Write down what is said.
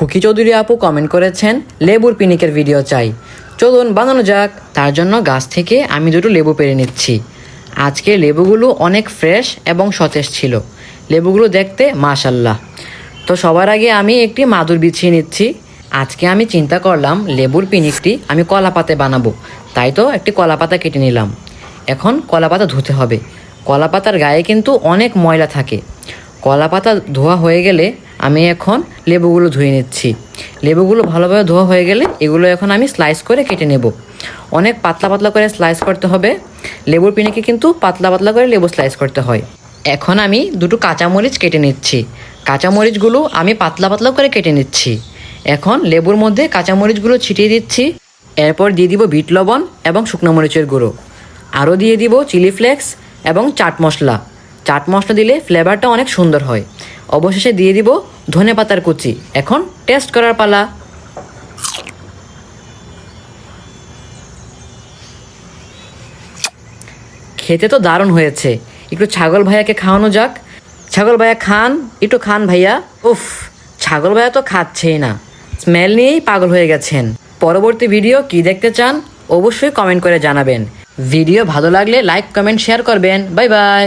খুকি চৌধুরী আপু কমেন্ট করেছেন লেবুর পিনিকের ভিডিও চাই। চলুন বানানো যাক। তার জন্য গাছ থেকে আমি দুটো লেবু পেড়ে নিচ্ছি। আজকে লেবুগুলো অনেক ফ্রেশ এবং সতেজ ছিল। লেবুগুলো দেখতে মাশাল্লাহ। তো সবার আগে আমি একটি মাদুর বিছিয়ে নিচ্ছি। আজকে আমি চিন্তা করলাম লেবুর পিনিকটি আমি কলা পাতায় বানাবো, তাই তো একটি কলা পাতা কেটে নিলাম। এখন কলা পাতা ধুতে হবে। কলা পাতার গায়ে কিন্তু অনেক ময়লা থাকে। কলা পাতা ধোয়া হয়ে গেলে আমি এখন লেবুগুলো ধুয়ে নিচ্ছি। লেবুগুলো ভালোভাবে ধোয়া হয়ে গেলে এগুলো এখন আমি স্লাইস করে কেটে নেব। অনেক পাতলা পাতলা করে স্লাইস করতে হবে। লেবুর পিনিকে কিন্তু পাতলা পাতলা করে লেবু স্লাইস করতে হয়। এখন আমি দুটো কাঁচামরিচ কেটে নিচ্ছি। কাঁচামরিচগুলো আমি পাতলা পাতলা করে কেটে নিচ্ছি। এখন লেবুর মধ্যে কাঁচামরিচগুলো ছিটিয়ে দিচ্ছি। এরপর দিয়ে দিব বিট লবণ এবং শুকনো মরিচের গুঁড়ো। আরও দিয়ে দিব চিলি ফ্লেক্স এবং চাট মশলা। চাট মশলা দিলে ফ্লেভারটা অনেক সুন্দর হয়। অবশেষে দিয়ে দিব ধনেপাতার কুচি। এখন টেস্ট করার পালা। খেতে তো দারুণ হয়েছে। একটু ছাগল ভাইয়াকে খাওয়ানো যাক। ছাগল ভাইয়া খান, একটু খান ভাইয়া। উফ, ছাগল ভাইয়া তো খাচ্ছেই না, স্মেল নিয়েই পাগল হয়ে গেছেন। পরবর্তী ভিডিও কি দেখতে চান অবশ্যই কমেন্ট করে জানাবেন। ভিডিও ভালো লাগলে লাইক কমেন্ট শেয়ার করবেন। Bye bye.